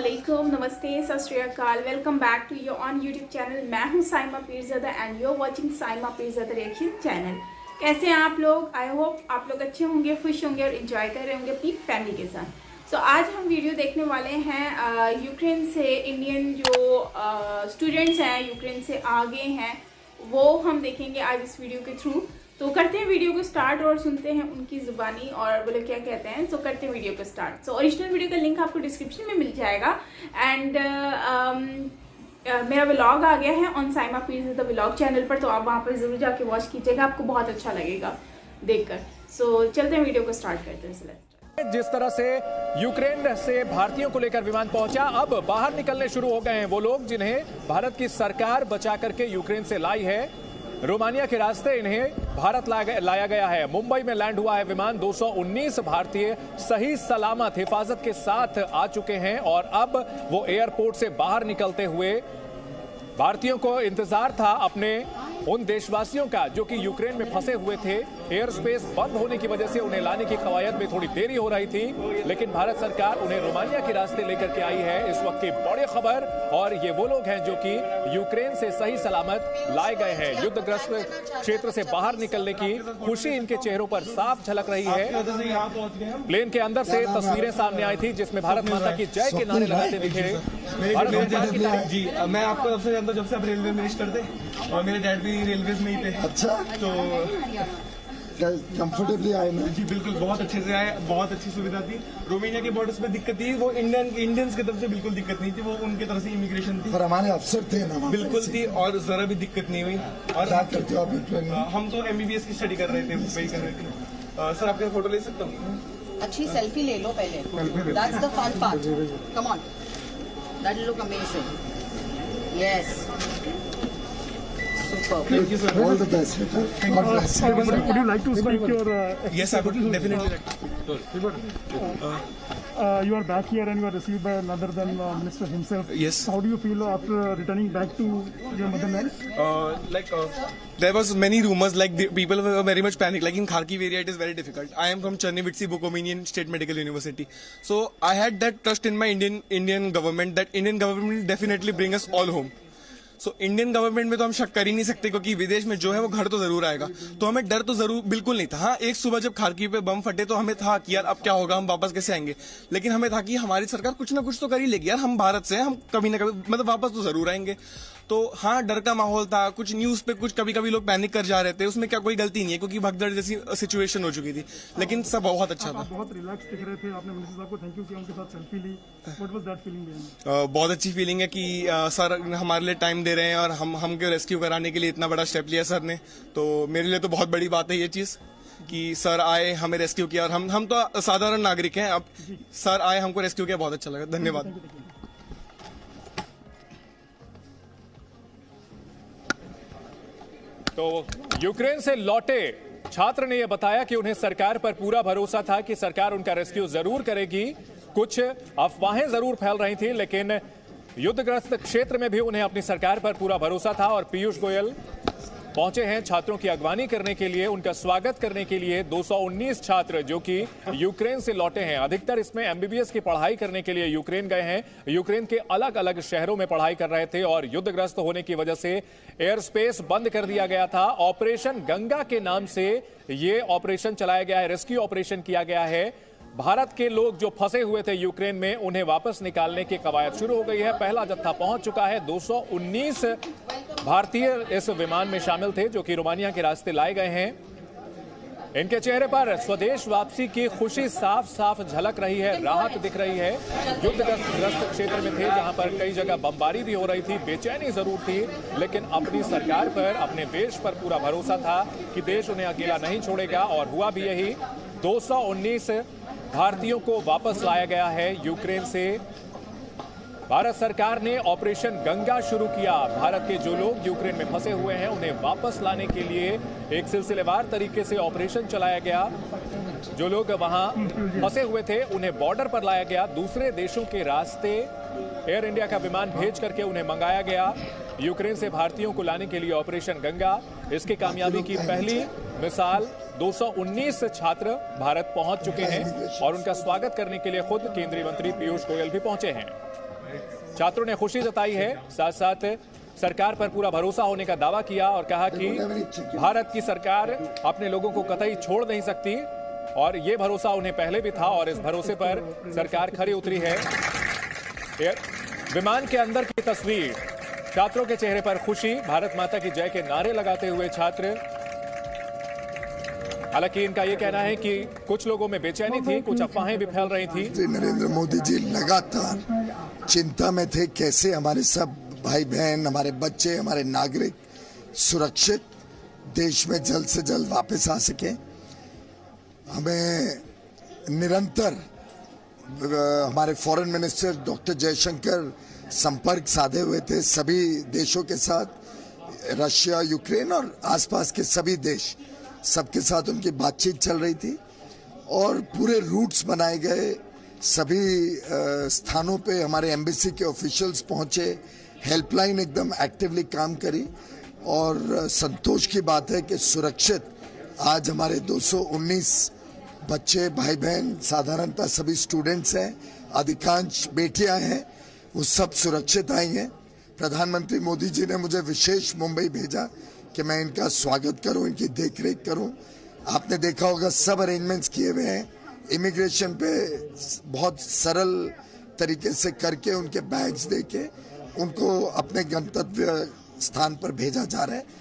अस्सलामुअलैकुम, नमस्ते, सत श्री अकाल। Welcome back to your on YouTube channel. मैं हूं Saima Peerzada and you are watching Saima Peerzada reaction channel. कैसे हैं आप लोग? आई होप आप लोग अच्छे होंगे, खुश होंगे और इन्जॉय कर रहे होंगे अपनी फैमिली के साथ। सो आज हम वीडियो देखने वाले हैं यूक्रेन से इंडियन जो स्टूडेंट्स हैं यूक्रेन से आ गए हैं, वो हम देखेंगे आज इस वीडियो के थ्रू। तो करते हैं वीडियो को स्टार्ट और सुनते हैं उनकी ज़ुबानी और बोले क्या कहते हैं। सो करते हैं वीडियो को स्टार्ट। सो ओरिजिनल वीडियो का लिंक आपको डिस्क्रिप्शन में मिल जाएगा। एंड मेरा व्लॉग आ गया है on Saima Pirzada vlog channel पर, तो आप वहाँ पर ज़रूर जाके वॉच कीजिएगा, आपको बहुत अच्छा लगेगा देखकर। सो चलते हैं वीडियो को स्टार्ट करते हैं। जिस तरह से यूक्रेन से भारतीयों को लेकर विमान पहुंचा, अब बाहर निकलने शुरू हो गए हैं वो लोग जिन्हें भारत की सरकार बचा करके यूक्रेन से लाई है। रोमानिया के रास्ते इन्हें भारत लाया गया है। मुंबई में लैंड हुआ है विमान। 219 भारतीय सही सलामत हिफाजत के साथ आ चुके हैं और अब वो एयरपोर्ट से बाहर निकलते हुए भारतीयों को इंतजार था अपने उन देशवासियों का जो कि यूक्रेन में फंसे हुए थे। एयर स्पेस बंद होने की वजह से उन्हें लाने की कवायद में थोड़ी देरी हो रही थी, लेकिन भारत सरकार उन्हें रोमानिया के रास्ते लेकर के आई है। इस वक्त की बड़ी खबर, और ये वो लोग हैं जो कि यूक्रेन से सही सलामत लाए गए हैं। युद्धग्रस्त क्षेत्र से बाहर निकलने की खुशी इनके चेहरों पर साफ झलक रही है। प्लेन के अंदर से तस्वीरें सामने आई थी जिसमें भारत माता की जय के नारे लगाते दिखे। जी, मैं आपको सबसे जानता जब से आप रेलवे मिनिस्टर थे और मेरे डैड भी रेलवेज में ही थे। अच्छा, तो कंफर्टेबली आए ना? जी बिल्कुल, बहुत अच्छे से आए, बहुत अच्छी सुविधा थी। रोमानिया के बॉर्डर्स पे दिक्कत थी, वो इंडियंस की तरफ से बिल्कुल दिक्कत नहीं थी, वो उनकी तरफ से इमिग्रेशन थी। पर हमारे अफसर थे ना, बिल्कुल थी और जरा भी दिक्कत नहीं हुई। और क्या करते हो आप यूक्रेन में? हम तो MBBS की स्टडी कर रहे थे, वही कर रहे थे। सर आपके फोटो ले सकता हूँ? अच्छी सेल्फी ले लो पहले। That's the fun part. Come on. That look amazing. Yes. Superb. Thank you, sir. All the best. God bless. Would you like to speak your Yes, I would definitely like to. you are back here and you are received by none other than Minister himself. Yes. How do you feel after returning back to your motherland? There was many rumors, like the people were very much panicked. Like in Kharkiv area, it is very difficult. I am from Chernivtsi Bukominian State Medical University, so I had that trust in my Indian government that Indian government will definitely bring us all home. So Indian government में तो हम शक कर ही नहीं सकते, क्योंकि विदेश में जो है वो घर तो जरूर आएगा। तो हमें डर तो जरूर बिल्कुल नहीं था। हाँ, एक सुबह जब खारकीव पे बम फटे तो हमें था कि यार अब क्या होगा, हम वापस कैसे आएंगे। लेकिन हमें था कि हमारी सरकार कुछ ना कुछ तो कर ही लेगी यार, हम भारत से, हम कभी ना कभी मतलब वापस तो जरूर आएंगे। तो हाँ, डर का माहौल था। कुछ न्यूज पे कुछ कभी कभी लोग पैनिक कर जा रहे थे, उसमें क्या कोई गलती नहीं है क्योंकि भगदड़ जैसी सिचुएशन हो चुकी थी, लेकिन सब बहुत अच्छा था। बहुत रिलैक्स दिख रहे थे, आपने मिनिस्टर साहब को थैंक यू किया, उनके साथ सेल्फी ली। What was that feeling? बहुत अच्छी फीलिंग है कि सर हमारे लिए टाइम दे रहे हैं और हमको रेस्क्यू कराने के लिए इतना बड़ा स्टेप लिया सर ने। तो मेरे लिए तो बहुत बड़ी बात है ये चीज कि सर आए, हमें रेस्क्यू किया। और हम तो साधारण नागरिक हैं, अब सर आए, हमको रेस्क्यू किया, बहुत अच्छा लगा। धन्यवाद। तो यूक्रेन से लौटे छात्र ने यह बताया कि उन्हें सरकार पर पूरा भरोसा था कि सरकार उनका रेस्क्यू जरूर करेगी। कुछ अफवाहें जरूर फैल रही थी, लेकिन युद्धग्रस्त क्षेत्र में भी उन्हें अपनी सरकार पर पूरा भरोसा था। और पीयूष गोयल पहुंचे हैं छात्रों की अगवानी करने के लिए, उनका स्वागत करने के लिए। 219 छात्र जो कि यूक्रेन से लौटे हैं, अधिकतर इसमें MBBS की पढ़ाई करने के लिए यूक्रेन गए हैं। यूक्रेन के अलग अलग शहरों में पढ़ाई कर रहे थे और युद्धग्रस्त होने की वजह से एयर स्पेस बंद कर दिया गया था। ऑपरेशन गंगा के नाम से ये ऑपरेशन चलाया गया है, रेस्क्यू ऑपरेशन किया गया है। भारत के लोग जो फंसे हुए थे यूक्रेन में, उन्हें वापस निकालने की कवायद शुरू हो गई है। पहला जत्था पहुंच चुका है। 219 भारतीय इस विमान में शामिल थे जो कि रोमानिया के रास्ते लाए गए हैं। इनके चेहरे पर स्वदेश वापसी की खुशी साफ साफ झलक रही है, राहत दिख रही है। युद्धग्रस्त क्षेत्र में थे जहां पर कई जगह बमबारी भी हो रही थी, बेचैनी जरूर थी, लेकिन अपनी सरकार पर, अपने देश पर पूरा भरोसा था कि देश उन्हें अकेला नहीं छोड़ेगा। और हुआ भी यही। 219 भारतीयों को वापस लाया गया है यूक्रेन से। भारत सरकार ने ऑपरेशन गंगा शुरू किया। भारत के जो लोग यूक्रेन में फंसे हुए हैं उन्हें वापस लाने के लिए एक सिलसिलेवार तरीके से ऑपरेशन चलाया गया। जो लोग वहां फंसे हुए थे उन्हें बॉर्डर पर लाया गया। दूसरे देशों के रास्ते एयर इंडिया का विमान भेज करके उन्हें मंगाया गया। यूक्रेन से भारतीयों को लाने के लिए ऑपरेशन गंगा, इसकी कामयाबी की पहली मिसाल 219 छात्र भारत पहुंच चुके हैं और उनका स्वागत करने के लिए खुद केंद्रीय मंत्री पीयूष गोयल भी पहुंचे हैं। छात्रों ने खुशी जताई है, साथ साथ सरकार पर पूरा भरोसा होने का दावा किया और कहा कि भारत की सरकार अपने लोगों को कतई छोड़ नहीं सकती और ये भरोसा उन्हें पहले भी था और इस भरोसे पर सरकार खरी उतरी है। विमान के अंदर की तस्वीर, छात्रों के चेहरे पर खुशी, भारत माता की जय के नारे लगाते हुए छात्र। हालांकि इनका यह कहना है कि कुछ लोगों में बेचैनी थी, कुछ अफवाहें भी फैल रही थी। श्री नरेंद्र मोदी जी लगातार चिंता में थे कैसे हमारे सब भाई बहन, हमारे बच्चे, हमारे नागरिक सुरक्षित देश में जल्द से जल्द वापस आ सके। हमें निरंतर हमारे फॉरेन मिनिस्टर डॉक्टर जयशंकर संपर्क साधे हुए थे सभी देशों के साथ, रशिया, यूक्रेन और आसपास के सभी देश, सबके साथ उनकी बातचीत चल रही थी और पूरे रूट्स बनाए गए। सभी स्थानों पे हमारे एम्बेसी के ऑफिशियल्स पहुंचे, हेल्पलाइन एकदम एक्टिवली काम करी और संतोष की बात है कि सुरक्षित आज हमारे 219 बच्चे, भाई बहन, साधारणतः सभी स्टूडेंट्स हैं, अधिकांश बेटियां हैं, वो सब सुरक्षित आई हैं। प्रधानमंत्री मोदी जी ने मुझे विशेष मुंबई भेजा कि मैं इनका स्वागत करूं, इनकी देखरेख करूं। आपने देखा होगा सब अरेंजमेंट्स किए हुए हैं, इमिग्रेशन पे बहुत सरल तरीके से करके उनके बैग्स देके उनको अपने गंतव्य स्थान पर भेजा जा रहा है।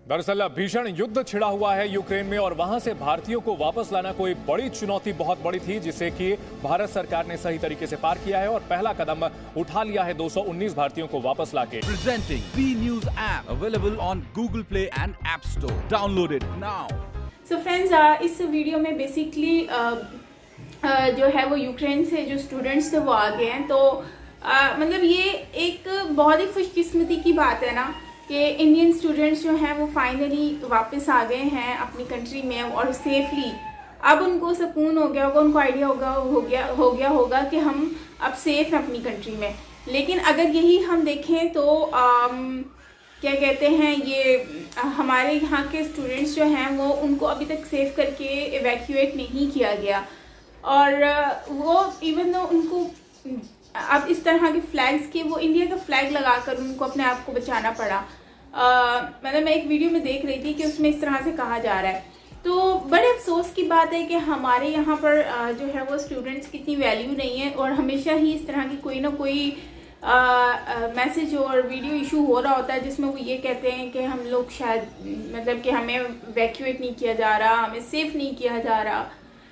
दरअसल भीषण युद्ध छिड़ा हुआ है यूक्रेन में और वहां से भारतीयों को वापस लाना कोई बड़ी चुनौती बहुत बड़ी थी, जिसे कि भारत सरकार ने सही तरीके से पार किया है और पहला कदम उठा लिया है 219 भारतीयों को वापस लाके। Presenting V News app available on Google Play and App Store. Download it now. So friends, इस वीडियो में बेसिकली जो है वो यूक्रेन से जो स्टूडेंट्स थे वो आ गए हैं। तो मतलब ये एक बहुत ही खुशकिस्मती की बात है ना कि इंडियन स्टूडेंट्स जो हैं वो फाइनली वापस आ गए हैं अपनी कंट्री में और सेफली। अब उनको सुकून हो गया होगा, उनको आइडिया हो गया होगा कि हम अब सेफ हैं अपनी कंट्री में। लेकिन अगर यही हम देखें तो क्या कहते हैं, ये हमारे यहाँ के स्टूडेंट्स जो हैं वो उनको अभी तक सेव करके एवैक्यूएट नहीं किया गया और वो इवन दो उनको अब इस तरह के फ्लैग्स के वो इंडिया का फ्लैग लगाकर उनको अपने आप को बचाना पड़ा। मतलब मैं एक वीडियो में देख रही थी कि उसमें इस तरह से कहा जा रहा है। तो बड़े अफसोस की बात है कि हमारे यहाँ पर जो है वो स्टूडेंट्स की इतनी वैल्यू नहीं है और हमेशा ही इस तरह की कोई ना कोई मैसेज और वीडियो इशू हो रहा होता है जिसमें वो ये कहते हैं कि हम लोग शायद मतलब कि हमें वैक्यूएट नहीं किया जा रहा, हमें सेफ नहीं किया जा रहा,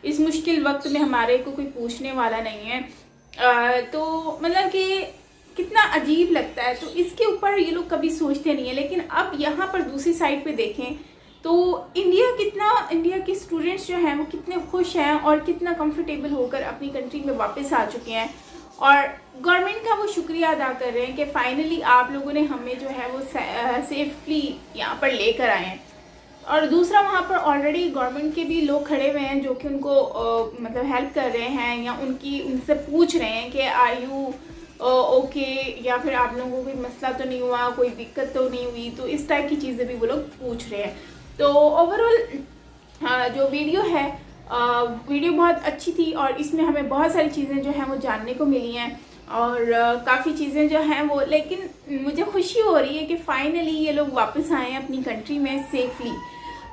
इस मुश्किल वक्त में हमारे को कोई पूछने वाला नहीं है। तो मतलब कि कितना अजीब लगता है। तो इसके ऊपर ये लोग कभी सोचते नहीं है। लेकिन अब यहाँ पर दूसरी साइड पे देखें तो इंडिया के स्टूडेंट्स जो हैं वो कितने खुश हैं और कितना कंफर्टेबल होकर अपनी कंट्री में वापस आ चुके हैं और गवर्नमेंट का वो शुक्रिया अदा कर रहे हैं कि फाइनली आप लोगों ने हमें जो है वो सेफली यहाँ पर लेकर आए हैं। और दूसरा वहाँ पर ऑलरेडी गवर्नमेंट के भी लोग खड़े हुए हैं जो कि उनको मतलब हेल्प कर रहे हैं या उनसे पूछ रहे हैं कि आर यू ओके, या फिर आप लोगों को कोई मसला तो नहीं हुआ, कोई दिक्कत तो नहीं हुई। तो इस टाइप की चीज़ें भी वो लोग पूछ रहे हैं। तो ओवरऑल जो वीडियो है वीडियो बहुत अच्छी थी और इसमें हमें बहुत सारी चीज़ें जो हैं वो जानने को मिली हैं और काफ़ी चीज़ें जो हैं वो, लेकिन मुझे खुशी हो रही है कि फाइनली ये लोग वापस आए हैं अपनी कंट्री में सेफली।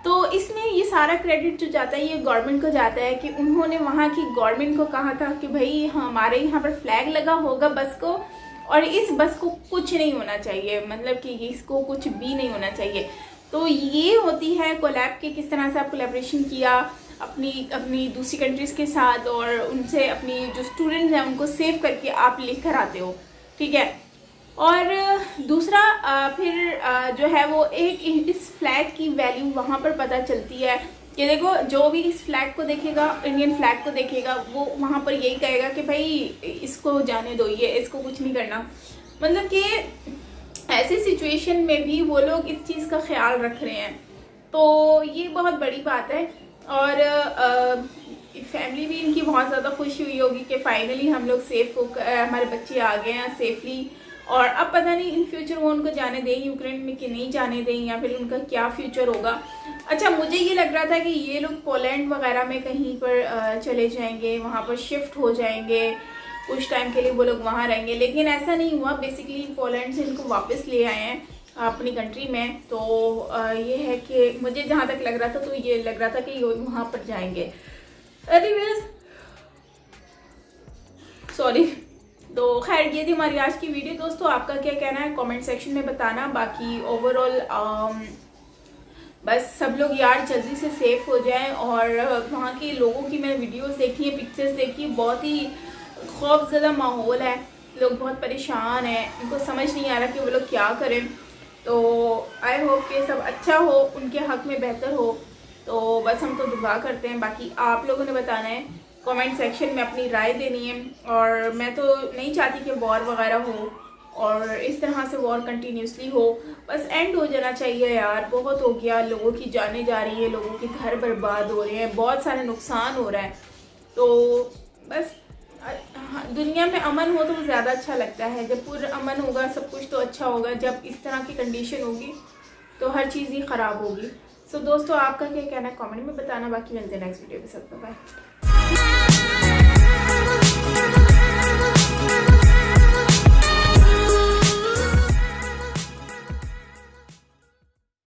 तो इसमें ये सारा क्रेडिट जो जाता है ये गवर्नमेंट को जाता है कि उन्होंने वहाँ की गवर्नमेंट को कहा था कि भाई हमारे यहाँ पर फ्लैग लगा होगा बस को और इस बस को कुछ नहीं होना चाहिए, मतलब कि इसको कुछ भी नहीं होना चाहिए। तो ये होती है कोलैब के किस तरह से आप कोलैबोरेशन किया अपनी दूसरी कंट्रीज़ के साथ और उनसे अपनी जो स्टूडेंट्स हैं उनको सेव करके आप लेकर आते हो, ठीक है। और दूसरा फिर जो है वो एक इस फ्लैग की वैल्यू वहाँ पर पता चलती है कि देखो जो भी इस फ्लैग को देखेगा, इंडियन फ्लैग को देखेगा, वो वहाँ पर यही कहेगा कि भाई इसको जाने दो, ये इसको कुछ नहीं करना। मतलब कि ऐसी सिचुएशन में भी वो लोग इस चीज़ का ख्याल रख रहे हैं, तो ये बहुत बड़ी बात है। और फैमिली भी इनकी बहुत ज़्यादा खुश हुई होगी कि फाइनली हम लोग सेफ होकर हमारे बच्चे आ गए हैं सेफली। और अब पता नहीं इन फ्यूचर वो उनको जाने दें यूक्रेन में कि नहीं जाने दें या फिर उनका क्या फ्यूचर होगा। अच्छा, मुझे ये लग रहा था कि ये लोग पोलैंड वगैरह में कहीं पर चले जाएंगे, वहाँ पर शिफ्ट हो जाएंगे कुछ टाइम के लिए वो लोग वहाँ रहेंगे, लेकिन ऐसा नहीं हुआ। बेसिकली पोलैंड से इनको वापस ले आए हैं अपनी कंट्री में। तो ये है कि मुझे जहाँ तक लग रहा था तो ये लग रहा था कि ये वहाँ पर जाएंगे। Anyways sorry. तो खैर ये थी हमारी आज की वीडियो। दोस्तों आपका क्या कहना है कमेंट सेक्शन में बताना। बाकी ओवरऑल बस सब लोग यार जल्दी से सेफ हो जाएं। और वहाँ के लोगों की मैंने वीडियोस देखी है, पिक्चर्स देखी है, बहुत ही खौफजदा माहौल है। लोग बहुत परेशान हैं, उनको समझ नहीं आ रहा कि वो लोग क्या करें। तो आई होप कि सब अच्छा हो, उनके हक में बेहतर हो। तो बस हम तो दुआ करते हैं। बाकी आप लोगों ने बताना है, कमेंट सेक्शन में अपनी राय देनी है। और मैं तो नहीं चाहती कि वॉर वगैरह हो और इस तरह से वॉर कंटिन्यूसली हो। बस एंड हो जाना चाहिए यार, बहुत हो गया। लोगों की जानें जा रही है, लोगों के घर बर्बाद हो रहे हैं, बहुत सारे नुकसान हो रहा है। तो बस दुनिया में अमन हो तो ज़्यादा अच्छा लगता है। जब पूरा अमन होगा सब कुछ तो अच्छा होगा। जब इस तरह की कंडीशन होगी तो हर चीज़ ही ख़राब होगी। सो दोस्तों आपका क्या कहना है कमेंट में बताना। बाकी मिलते हैं नेक्स्ट वीडियो के साथ। बाय।